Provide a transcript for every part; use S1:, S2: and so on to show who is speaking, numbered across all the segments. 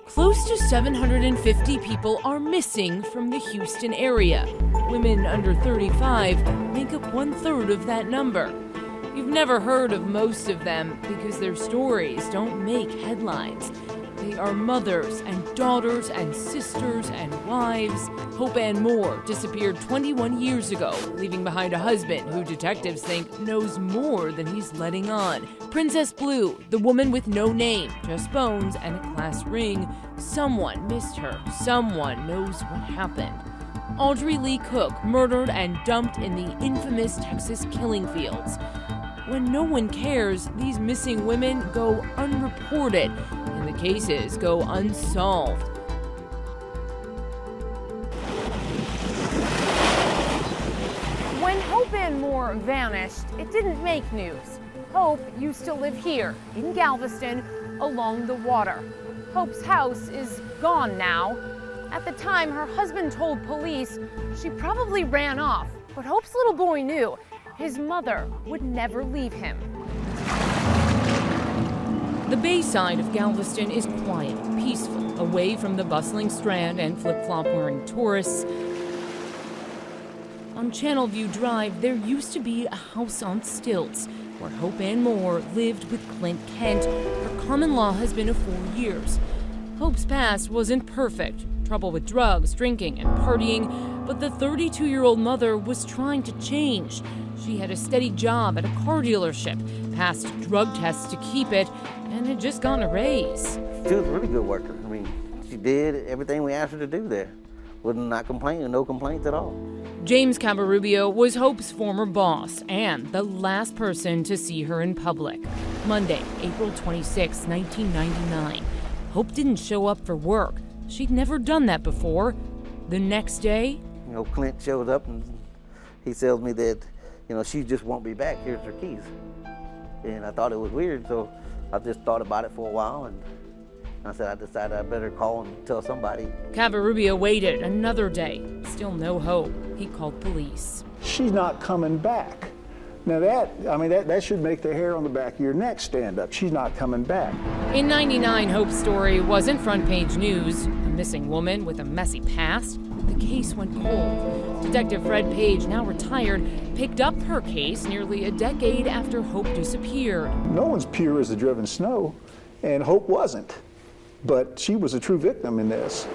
S1: Close to 750 people are missing from the Houston area. Women under 35 make up 1/3 of that number. You've never heard of most of them because their stories don't make headlines. They are mothers and daughters and sisters and wives. Hope Ann Moore disappeared 21 years ago, leaving behind a husband who detectives think knows more than he's letting on. Princess Blue, the woman with no name, just bones and a class ring. Someone missed her. Someone knows what happened. Audrey Lee Cook, murdered and dumped in the infamous Texas killing fields. When no one cares, these missing women go unreported, and the cases go unsolved.
S2: When Hope Ann Moore vanished, it didn't make news. Hope used to live here in Galveston along the water. Hope's house is gone now. At the time, her husband told police she probably ran off, but Hope's little boy knew his mother would never leave him.
S1: The bay side of Galveston is quiet, peaceful, away from the bustling Strand and flip-flop wearing tourists. On Channelview Drive, there used to be a house on stilts where Hope Ann Moore lived with Clint Kent, her common-law husband of 4 years. Hope's past wasn't perfect. Trouble with drugs, drinking, and partying, but the 32-year-old mother was trying to change. She had a steady job at a car dealership, passed drug tests to keep it, and had just gotten a raise.
S3: She was a really good worker. I mean, she did everything we asked her to do there. Would not complain, no complaints at all.
S1: James Cabarrubio was Hope's former boss and the last person to see her in public. Monday, April 26, 1999. Hope didn't show up for work. She'd never done that before. The next day,
S3: Clint showed up and he tells me that, she just won't be back. Here's her keys. And I thought it was weird, so I just thought about it for a while, and I decided I better call and tell somebody.
S1: Cabarrubio waited another day. Still no hope. He called police.
S4: She's not coming back. Now that should make the hair on the back of your neck stand up. She's not coming back.
S1: In '99, Hope's story wasn't front page news. A missing woman with a messy past. The case went cold. Detective Fred Page, now retired, picked up her case nearly a decade after Hope disappeared.
S4: No one's pure as the driven snow, and Hope wasn't. But she was a true victim in this.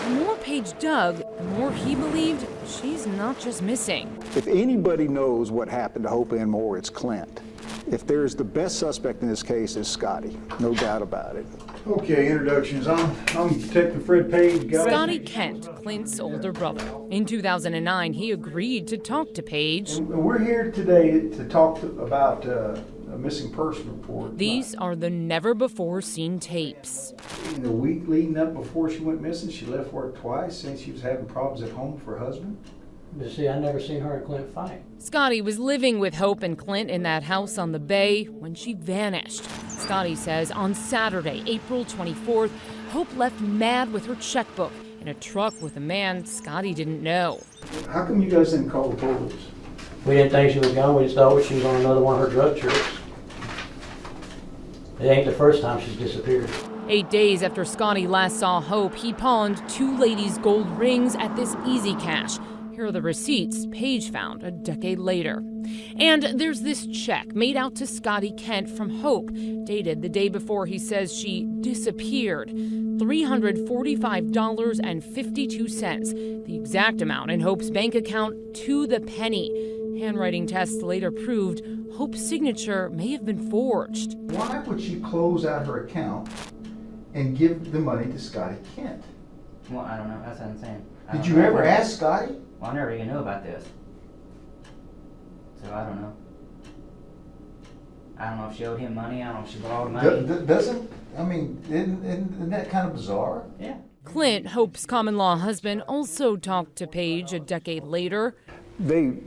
S1: The more Page dug, the more he believed she's not just missing.
S4: If anybody knows what happened to Hope Ann Moore, it's Clint. If there's the best suspect in this case, is Scotty. No doubt about it.
S5: Okay, introductions. I'm Detective Fred Page.
S1: Scotty Kent, Clint's older brother. In 2009, he agreed to talk to Page.
S5: We're here today to talk about a missing person report.
S1: These are the never-before-seen tapes.
S5: In the week leading up before she went missing, she left work twice, saying she was having problems at home with her husband.
S6: But see, I never seen her and Clint fight.
S1: Scotty was living with Hope and Clint in that house on the bay when she vanished. Scotty says on Saturday, April 24th, Hope left mad with her checkbook in a truck with a man Scotty didn't know.
S5: How come you guys didn't call the police?
S6: We didn't think she was gone. We just thought she was on another one of her drug trips. It ain't the first time she's disappeared.
S1: 8 days after Scotty last saw Hope, he pawned 2 ladies' gold rings at this Easy Cash. Here are the receipts Page found a decade later. And there's this check made out to Scotty Kent from Hope, dated the day before he says she disappeared. $345.52, the exact amount in Hope's bank account to the penny. Handwriting tests later proved Hope's signature may have been forged.
S5: Why would she close out her account and give the money to Scotty Kent?
S7: Well, I don't know. That's what I'm saying.
S5: Did you ever ask Scotty?
S7: Well, I never even knew about this. So I don't know. I don't know if she owed him money. I don't know if she borrowed money.
S5: Isn't that kind of bizarre?
S7: Yeah.
S1: Clint, Hope's common-law husband, also talked to Page a decade later.
S4: They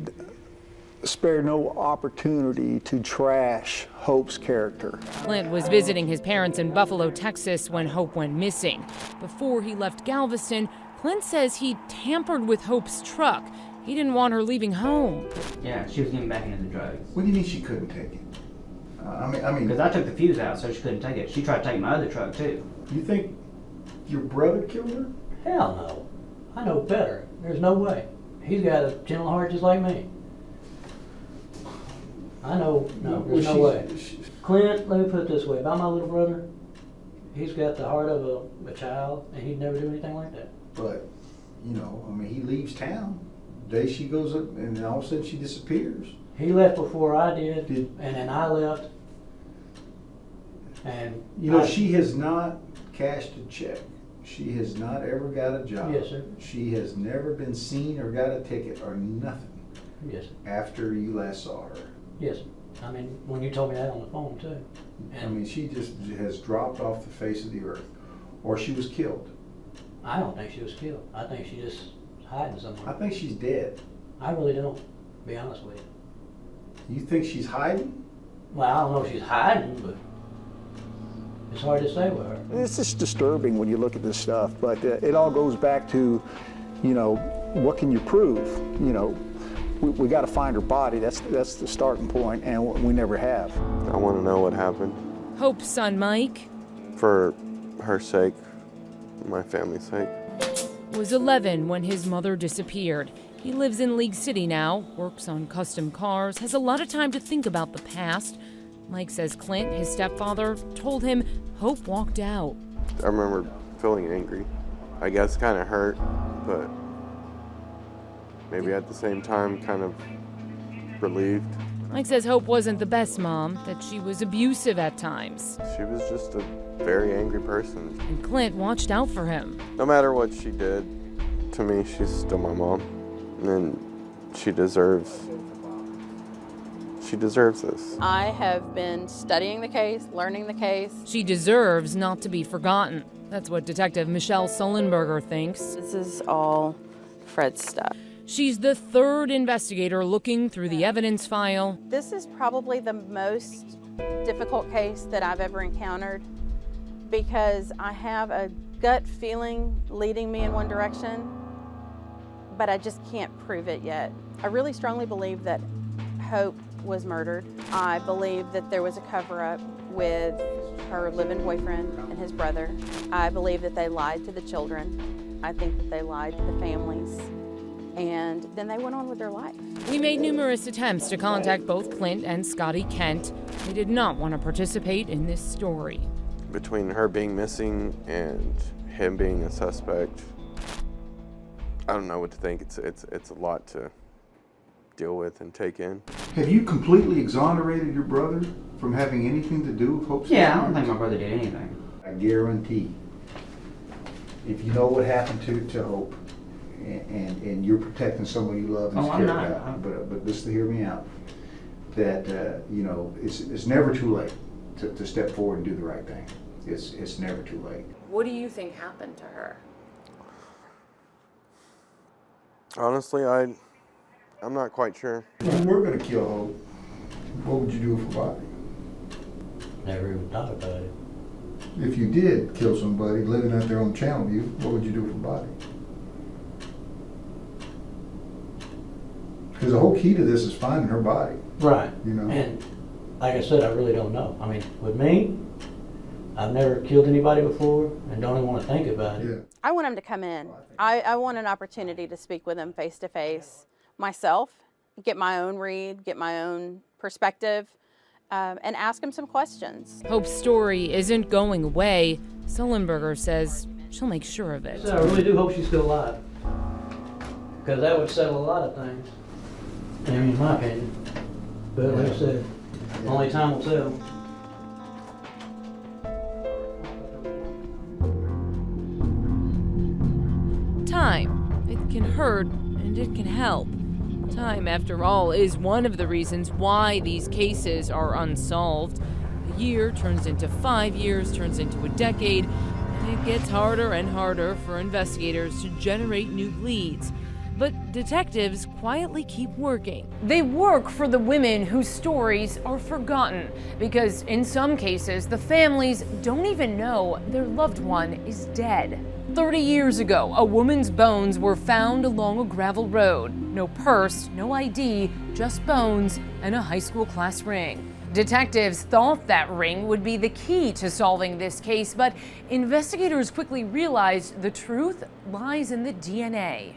S4: spare no opportunity to trash Hope's character.
S1: Clint was visiting his parents in Buffalo, Texas when Hope went missing. Before he left Galveston, Clint says he tampered with Hope's truck. He didn't want her leaving home.
S7: Yeah, she was getting back into the drugs.
S5: What do you mean she couldn't take it? I mean,
S7: Because I took the fuse out so she couldn't take it. She tried to take my other truck too.
S5: you think your brother killed her?
S6: Hell no. I know better. There's no way. He's got a gentle heart just like me. I know, no, there's no way. Clint, let me put it this way. About my little brother, he's got the heart of a child, and he'd never do anything like that.
S5: But, you know, I mean, he leaves town. The day she goes up, and then all of a sudden she disappears.
S6: He left before I did, and then I left. And
S5: you know, she has not cashed a check. She has not ever got a job.
S6: Yes, sir.
S5: She has never been seen or got a ticket or nothing.
S6: Yes.
S5: After you last saw her.
S6: Yes. I mean, when you told me that on the phone too. And
S5: I mean, she just has dropped off the face of the earth, or she was killed.
S6: I don't think she was killed. I think she just hiding somewhere.
S5: I think she's dead.
S6: I really don't, to be honest with you.
S5: You think she's hiding?
S6: Well, I don't know if she's hiding, but it's hard to say with her.
S4: It's just disturbing when you look at this stuff, but it all goes back to, you know, what can you prove? You know, we got to find her body. That's the starting point, and we never have.
S8: I want to know what happened.
S1: Hope's son Mike
S8: For her sake, my family's sake.
S1: was 11 when his mother disappeared. He lives in League City now, works on custom cars, has a lot of time to think about the past. Mike says Clint, his stepfather, told him Hope walked out.
S8: I remember feeling angry. I guess kind of hurt, but maybe at the same time kind of relieved.
S1: Mike says Hope wasn't the best mom, that she was abusive at times.
S8: She was just a very angry person.
S1: And Clint watched out for him.
S8: No matter what she did, to me, she's still my mom. And she deserves this.
S9: I have been studying the case, learning the case.
S1: She deserves not to be forgotten. That's what Detective Michelle Sullenberger thinks.
S9: This is all Fred's stuff.
S1: She's the third investigator looking through the evidence file.
S9: This is probably the most difficult case that I've ever encountered because I have a gut feeling leading me in one direction, but I just can't prove it yet. I really strongly believe that Hope was murdered. I believe that there was a cover-up with her live-in boyfriend and his brother. I believe that they lied to the children. I think that they lied to the families. And then they went on with their life.
S1: We made numerous attempts to contact both Clint and Scotty Kent. They did not want to participate in this story.
S8: Between her being missing and him being a suspect, I don't know what to think. It's a lot to deal with and take in.
S5: Have you completely exonerated your brother from having anything to do with Hope's
S7: Yeah, I
S5: death?
S7: don't think my brother did anything.
S5: I guarantee, if you know what happened to Hope, and you're protecting someone you love and
S7: Oh, I'm
S5: care
S7: not.
S5: about, but just to hear me out, that you know, it's never too late to step forward and do the right thing. It's never too late.
S2: What do you think happened to her?
S8: Honestly, I'm not quite sure.
S5: If you were going to kill Hope, what would you do with her body?
S6: Never even thought about it.
S5: If you did kill somebody living out there on Channelview, what would you do with her body? Because the whole key to this is finding her body.
S6: Right.
S5: You know?
S6: And like I said, I really don't know. I mean, with me, I've never killed anybody before and don't even want to think about it.
S5: Yeah.
S9: I want him to come in. I want an opportunity to speak with him face to face myself, get my own read, get my own perspective, and ask him some questions.
S1: Hope's story isn't going away. Sullenberger says she'll make sure of it.
S6: So I really do hope she's still alive. Because that would settle a lot of things. I mean, in my opinion. But like I said, only time will tell.
S1: Time. It can hurt and it can help. Time, after all, is one of the reasons why these cases are unsolved. A year turns into 5 years, turns into a decade, and it gets harder and harder for investigators to generate new leads. But detectives quietly keep working.
S2: They work for the women whose stories are forgotten because in some cases, the families don't even know their loved one is dead.
S1: 30 years ago, a woman's bones were found along a gravel road. No purse, no ID, just bones and a high school class ring.
S2: Detectives thought that ring would be the key to solving this case, but investigators quickly realized the truth lies in the DNA.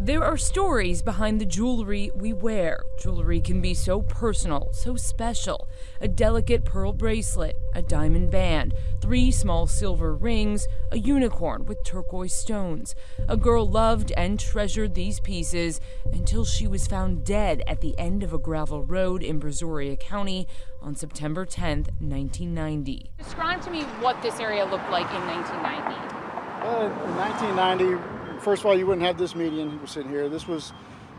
S1: There are stories behind the jewelry we wear. Jewelry can be so personal, so special. A delicate pearl bracelet, a diamond band, 3 small silver rings, a unicorn with turquoise stones. A girl loved and treasured these pieces until she was found dead at the end of a gravel road in Brazoria County on September 10th, 1990.
S2: Describe to me what this area looked like in 1990.
S10: In 1990, first of all, you wouldn't have this median we're sitting here. This was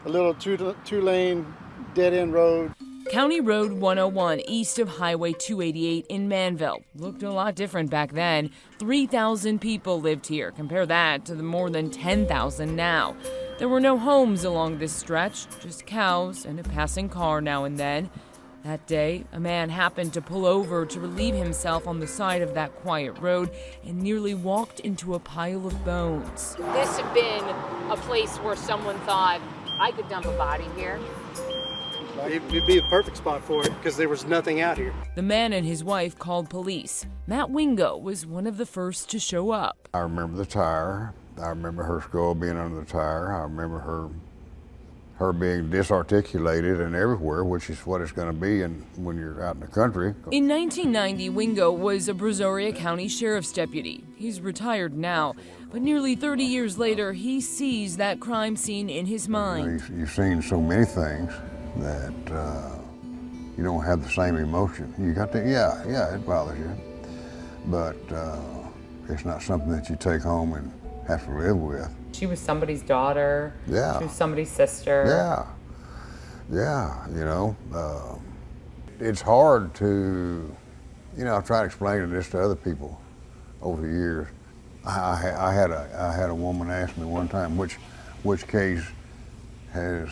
S10: a little two-lane, dead-end road.
S1: County Road 101 east of Highway 288 in Manville. Looked a lot different back then. 3,000 people lived here. Compare that to the more than 10,000 now. There were no homes along this stretch, just cows and a passing car now and then. That day, a man happened to pull over to relieve himself on the side of that quiet road and nearly walked into a pile of bones.
S2: This had been a place where someone thought, I could dump a body here.
S10: It'd be a perfect spot for it because there was nothing out here.
S1: The man and his wife called police. Matt Wingo was one of the first to show up.
S11: I remember the tire. I remember her skull being under the tire. I remember her being disarticulated and everywhere, which is what it's going to be when you're out in the country.
S1: In 1990, Wingo was a Brazoria County Sheriff's deputy. He's retired now, but nearly 30 years later, he sees that crime scene in his mind.
S11: You've seen so many things that you don't have the same emotion. You got to, yeah, it bothers you, but it's not something that you take home and have to live with.
S12: She was somebody's daughter.
S11: Yeah.
S12: She was somebody's sister.
S11: Yeah, it's hard to, I've tried explaining this to other people over the years. I had a woman ask me one time, which case has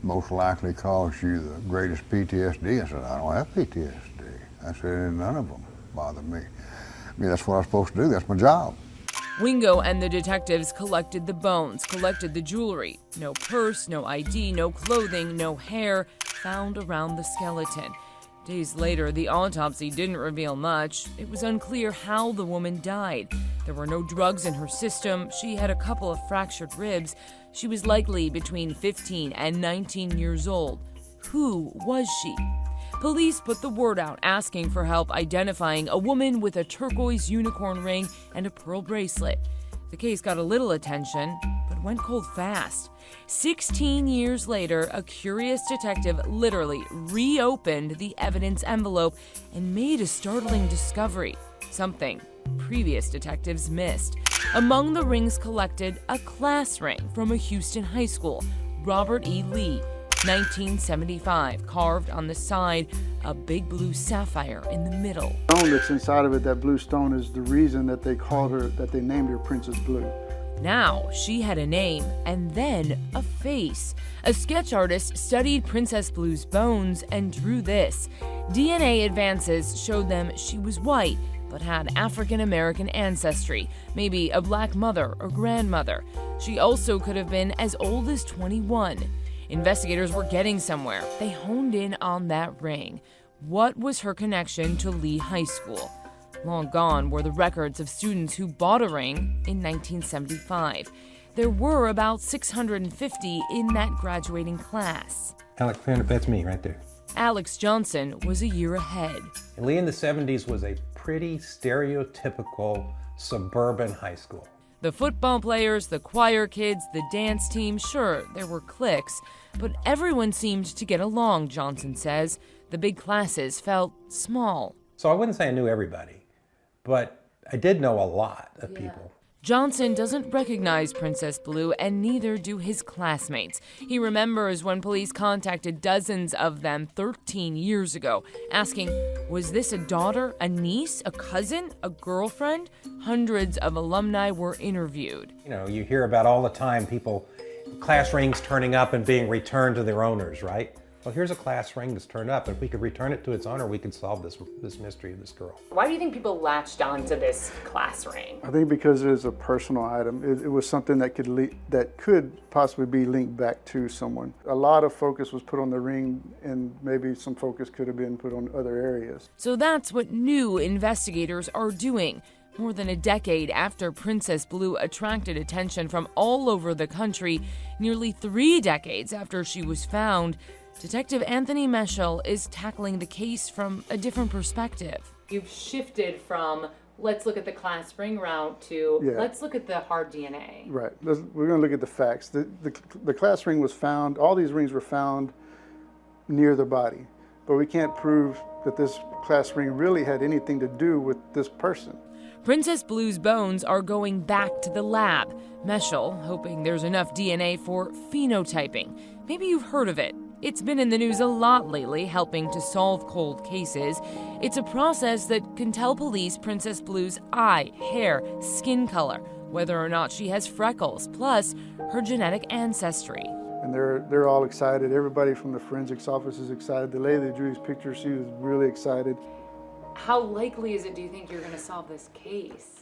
S11: most likely caused you the greatest PTSD? I said, I don't have PTSD. I said, none of them bother me. I mean, that's what I'm supposed to do. That's my job.
S1: Wingo and the detectives collected the bones, collected the jewelry. No purse, no ID, no clothing, no hair found around the skeleton. Days later, the autopsy didn't reveal much. It was unclear how the woman died. There were no drugs in her system. She had a couple of fractured ribs. She was likely between 15 and 19 years old. Who was she? Police put the word out asking for help identifying a woman with a turquoise unicorn ring and a pearl bracelet. The case got a little attention, but went cold fast. 16 years later, a curious detective literally reopened the evidence envelope and made a startling discovery, something previous detectives missed. Among the rings collected, a class ring from a Houston high school, Robert E. Lee, 1975, carved on the side, a big blue sapphire in the middle.
S10: The stone that's inside of it, that blue stone, is the reason that they named her Princess Blue.
S1: Now she had a name and then a face. A sketch artist studied Princess Blue's bones and drew this. DNA advances showed them she was white, but had African-American ancestry, maybe a black mother or grandmother. She also could have been as old as 21. Investigators were getting somewhere. They honed in on that ring. What was her connection to Lee High School? Long gone were the records of students who bought a ring in 1975. There were about 650 in that graduating class.
S13: Alex, that's me right there.
S1: Alex Johnson was a year ahead.
S13: Lee in the 70s was a pretty stereotypical suburban high school.
S1: The football players, the choir kids, the dance team, sure, there were cliques, but everyone seemed to get along, Johnson says. The big classes felt small.
S13: So I wouldn't say I knew everybody, but I did know a lot of people.
S1: Johnson doesn't recognize Princess Blue, and neither do his classmates. He remembers when police contacted dozens of them 13 years ago, asking, was this a daughter, a niece, a cousin, a girlfriend? Hundreds of alumni were interviewed.
S13: You hear about all the time people, class rings turning up and being returned to their owners, right? well, here's a class ring that's turned up. If we could return it to its owner, we could solve this mystery of this girl.
S12: Why do you think people latched onto this class ring?
S10: I think because it is a personal item. It was something that could possibly be linked back to someone. A lot of focus was put on the ring, and maybe some focus could have been put on other areas.
S1: So that's what new investigators are doing. More than a decade after Princess Blue attracted attention from all over the country, nearly 3 decades after she was found, Detective Anthony Meschel is tackling the case from a different perspective.
S12: You've shifted from let's look at the class ring route to let's look at the hard DNA.
S10: Right. We're going to look at the facts. The class ring was found, all these rings were found near the body, but we can't prove that this class ring really had anything to do with this person.
S1: Princess Blue's bones are going back to the lab. Meschel, hoping there's enough DNA for phenotyping. Maybe you've heard of it. It's been in the news a lot lately, helping to solve cold cases. It's a process that can tell police Princess Blue's eye, hair, skin color, whether or not she has freckles, plus her genetic ancestry.
S10: And they're all excited. Everybody from the forensics office is excited. The lady that drew these pictures, she was really excited.
S12: How likely is it, do you think, you're going to solve this case?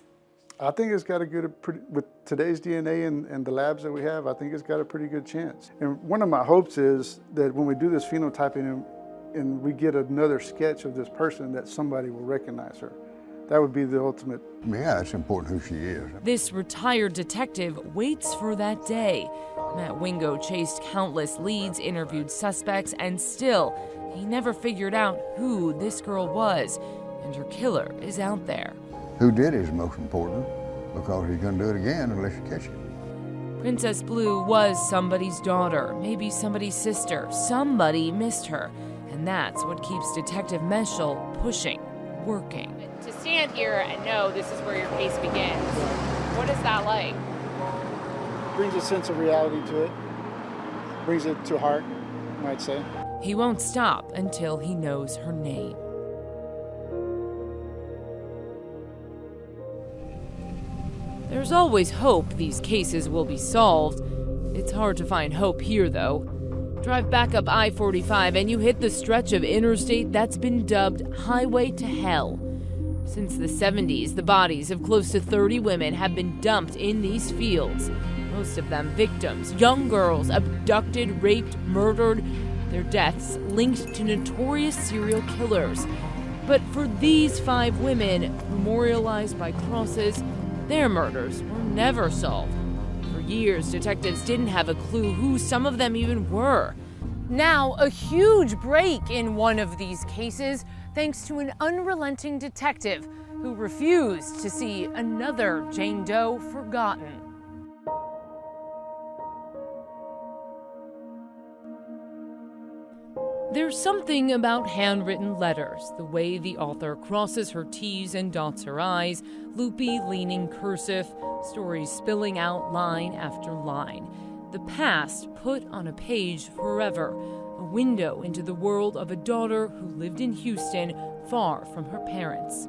S10: I think it's got with today's DNA and the labs that we have, I think it's got a pretty good chance. And one of my hopes is that when we do this phenotyping and we get another sketch of this person, that somebody will recognize her. That would be the ultimate.
S11: Yeah, it's important who she is.
S1: This retired detective waits for that day. Matt Wingo chased countless leads, interviewed suspects, and still, he never figured out who this girl was. And her killer is out there.
S11: Who did is most important, because he's going to do it again unless you catch him.
S1: Princess Blue was somebody's daughter, maybe somebody's sister. Somebody missed her. And that's what keeps Detective Meschel pushing, working.
S12: To stand here and know this is where your case begins, what is that like?
S10: Brings a sense of reality to it. Brings it to heart, you might say.
S1: He won't stop until he knows her name. There's always hope these cases will be solved. It's hard to find hope here, though. Drive back up I-45 and you hit the stretch of interstate that's been dubbed Highway to Hell. Since the 70s, the bodies of close to 30 women have been dumped in these fields. Most of them victims, young girls abducted, raped, murdered. Their deaths linked to notorious serial killers. But for these 5 women, memorialized by crosses, their murders were never solved. For years, detectives didn't have a clue who some of them even were.
S2: Now, a huge break in one of these cases, thanks to an unrelenting detective who refused to see another Jane Doe forgotten.
S1: There's something about handwritten letters, the way the author crosses her T's and dots her I's, loopy, leaning cursive, stories spilling out line after line. The past put on a page forever, a window into the world of a daughter who lived in Houston, far from her parents.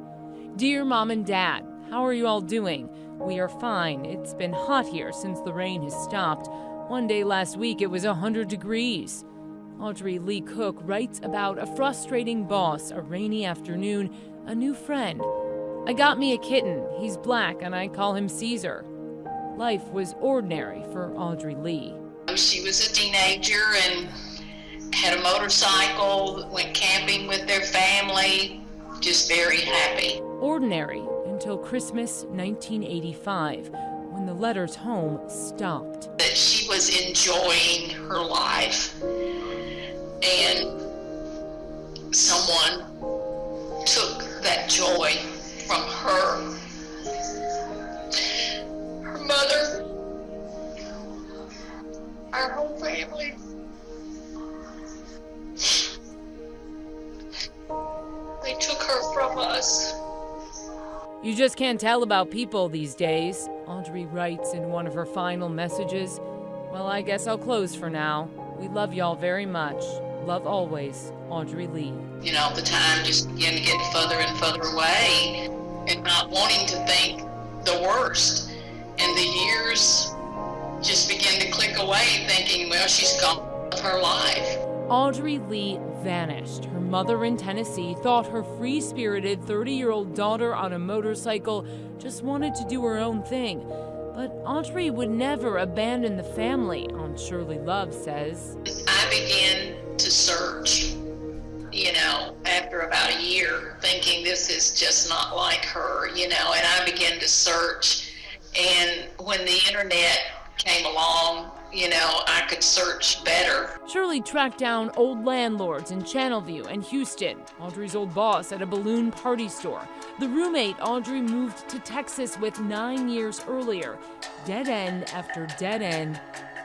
S1: Dear Mom and Dad, how are you all doing? We are fine. It's been hot here since the rain has stopped. One day last week it was 100 degrees. Audrey Lee Cook writes about a frustrating boss, a rainy afternoon, a new friend. I got me a kitten. He's black and I call him Caesar. Life was ordinary for Audrey Lee.
S14: She was a teenager and had a motorcycle, went camping with their family, just very happy.
S1: Ordinary until Christmas 1985, when the letters home stopped.
S14: That she was enjoying her life. And someone took that joy from her. Her mother, our whole family. They took her from us.
S1: You just can't tell about people these days, Audrey writes in one of her final messages. Well, I guess I'll close for now. We love y'all very much. Love always, Audrey Lee.
S14: You know, the time just began to get further and further away, and not wanting to think the worst. And the years just began to click away, thinking, well, she's gone with her life.
S1: Audrey Lee vanished. Her mother in Tennessee thought her free-spirited 30-year-old daughter on a motorcycle just wanted to do her own thing. But Audrey would never abandon the family, Aunt Shirley Love says.
S14: I began to search, after about a year, thinking this is just not like her, and I began to search. And when the internet came along, I could search better.
S1: Shirley tracked down old landlords in Channelview and Houston, Audrey's old boss at a balloon party store, the roommate Audrey moved to Texas with 9 years earlier. Dead end after dead end.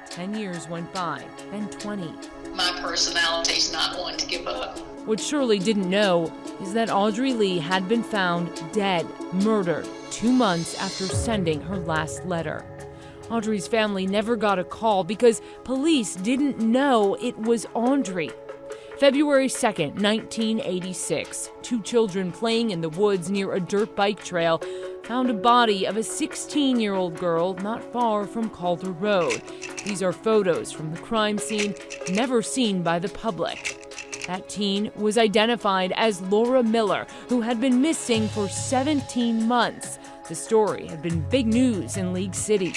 S1: 10 years went by, then 20.
S14: My personality's not one to give up.
S1: What Shirley didn't know is that Audrey Lee had been found dead, murdered, 2 months after sending her last letter. Audrey's family never got a call because police didn't know it was Audrey. February 2nd, 1986, 2 children playing in the woods near a dirt bike trail found a body of a 16-year-old girl not far from Calder Road. These are photos from the crime scene, never seen by the public. That teen was identified as Laura Miller, who had been missing for 17 months. The story had been big news in League City.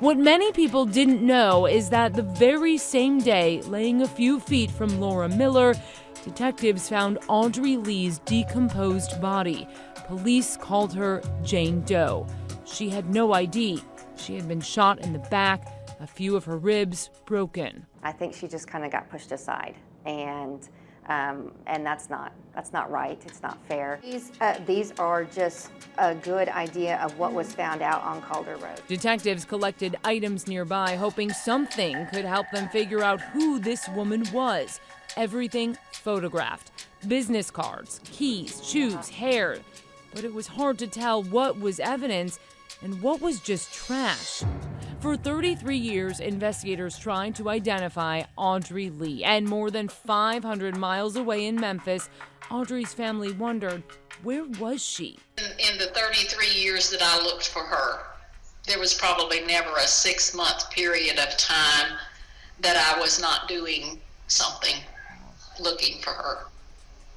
S1: What many people didn't know is that the very same day, laying a few feet from Laura Miller, detectives found Audrey Lee's decomposed body. Police called her Jane Doe. She had no ID. She had been shot in the back, a few of her ribs broken.
S15: I think she just kind of got pushed aside, and that's not right. It's not fair. These are just a good idea of what was found out on Calder Road.
S1: Detectives collected items nearby, hoping something could help them figure out who this woman was. Everything photographed. Business cards, keys, shoes, hair. But it was hard to tell what was evidence and what was just trash. For 33 years, investigators tried to identify Audrey Lee, and more than 500 miles away in Memphis, Audrey's family wondered, where was she?
S14: In the 33 years that I looked for her, there was probably never a 6-month period of time that I was not doing something, looking for her,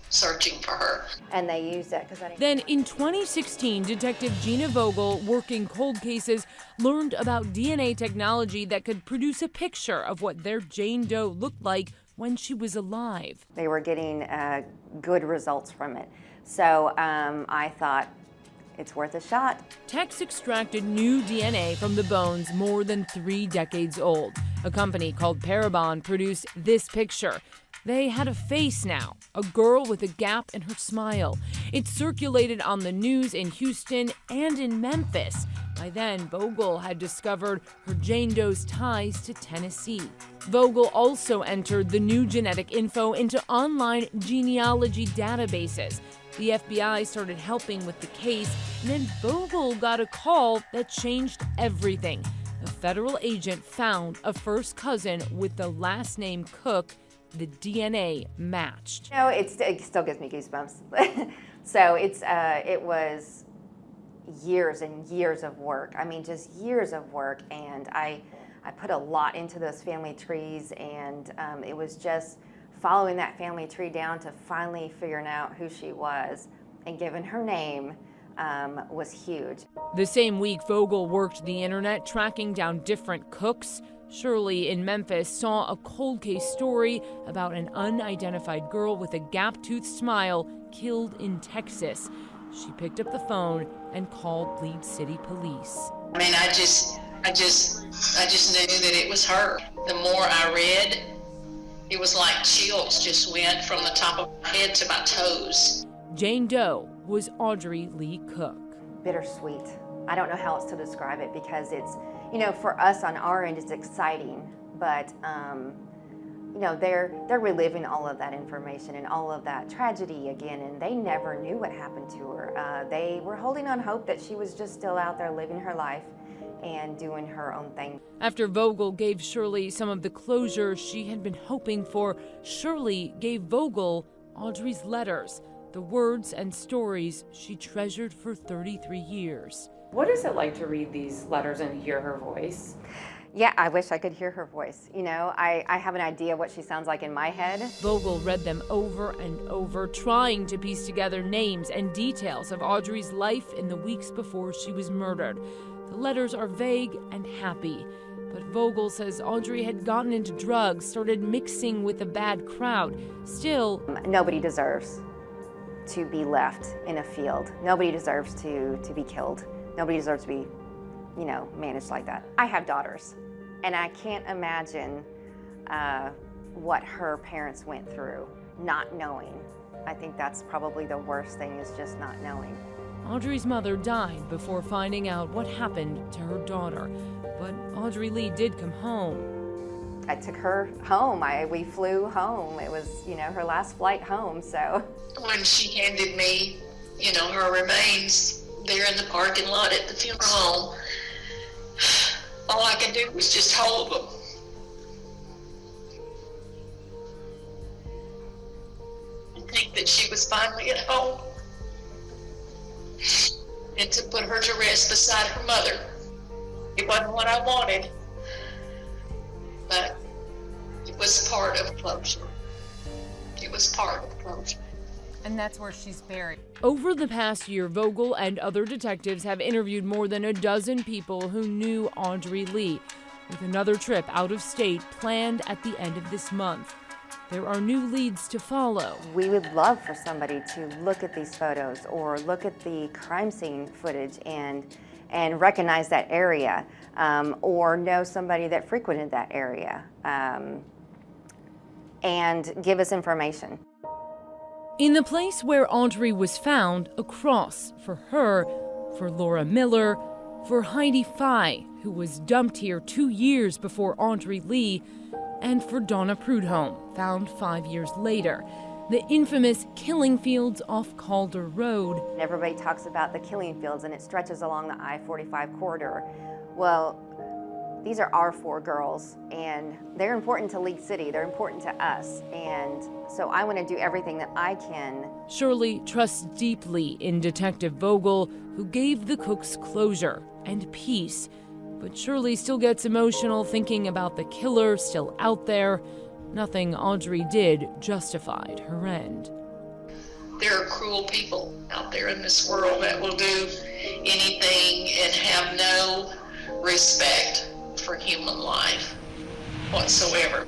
S14: searching for her.
S15: And they used that because I didn't.
S1: Then in 2016, Detective Gina Vogel, working cold cases, learned about DNA technology that could produce a picture of what their Jane Doe looked like when she was alive.
S15: They were getting good results from it. So I thought, it's worth a shot.
S1: Tex extracted new DNA from the bones more than 3 decades old. A company called Parabon produced this picture. They had a face now, a girl with a gap in her smile. It circulated on the news in Houston and in Memphis. By then, Vogel had discovered her Jane Doe's ties to Tennessee. Vogel also entered the new genetic info into online genealogy databases. The FBI started helping with the case, and then Vogel got a call that changed everything. A federal agent found a first cousin with the last name Cook. The DNA matched.
S15: It still gives me goosebumps. So it was years and years of work. I mean, just years of work, and I put a lot into those family trees, and it was just following that family tree down to finally figuring out who she was and giving her name was huge.
S1: The same week, Vogel worked the internet, tracking down different cooks. Shirley in Memphis saw a cold case story about an unidentified girl with a gap-toothed smile killed in Texas. She picked up the phone and called Lead City Police.
S14: I mean, I just knew that it was her. The more I read, it was like chills just went from the top of my head to my toes.
S1: Jane Doe was Audrey Lee Cook.
S15: Bittersweet. I don't know how else to describe it because it's, for us on our end, it's exciting, but, they're reliving all of that information and all of that tragedy again, and they never knew what happened to her. They were holding on hope that she was just still out there living her life and doing her own thing.
S1: After Vogel gave Shirley some of the closure she had been hoping for, Shirley gave Vogel Audrey's letters, the words and stories she treasured for 33 years.
S12: What is it like to read these letters and hear her voice?
S15: Yeah, I wish I could hear her voice. You know, I have an idea what she sounds like in my head.
S1: Vogel read them over and over, trying to piece together names and details of Audrey's life in the weeks before she was murdered. The letters are vague and happy, but Vogel says Audrey had gotten into drugs, started mixing with a bad crowd. Still,
S15: nobody deserves to be left in a field. Nobody deserves to be killed. Nobody deserves to be, you know, managed like that. I have daughters, and I can't imagine what her parents went through, not knowing. I think that's probably the worst thing, is just not knowing.
S1: Audrey's mother died before finding out what happened to her daughter, but Audrey Lee did come home.
S15: I took her home. We flew home. It was, you know, her last flight home, so.
S14: When she handed me, you know, her remains there in the parking lot at the funeral home, all I could do was just hold them. And think that she was finally at home. And to put her to rest beside her mother. It wasn't what I wanted, but it was part of closure. It was part of closure.
S2: And that's where she's buried.
S1: Over the past year, Vogel and other detectives have interviewed more than a dozen people who knew Audrey Lee, with another trip out of state planned at the end of this month. There are new leads to follow.
S15: We would love for somebody to look at these photos or look at the crime scene footage and recognize that area, or know somebody that frequented that area, and give us information.
S1: In the place where Audrey was found, a cross for her, for Laura Miller, for Heidi Fye, who was dumped here 2 years before Audrey Lee, and for Donna Prudhomme, found 5 years later. The infamous killing fields off Calder Road.
S15: Everybody talks about the killing fields, and it stretches along the I-45 corridor. Well, these are our 4 girls, and they're important to League City. They're important to us, and so I want to do everything that I can.
S1: Shirley trusts deeply in Detective Vogel, who gave the Cooks closure and peace. But Shirley still gets emotional thinking about the killer still out there. Nothing Audrey did justified her end.
S14: There are cruel people out there in this world that will do anything and have no respect for human life whatsoever.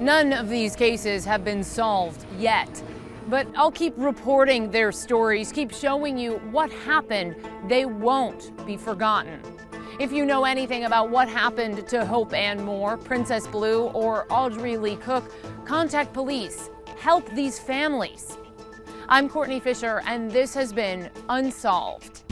S2: None of these cases have been solved yet, but I'll keep reporting their stories, keep showing you what happened. They won't be forgotten. If you know anything about what happened to Hope Ann Moore, Princess Blue, or Audrey Lee Cook, contact police. Help these families. I'm Courtney Fisher, and this has been Unsolved.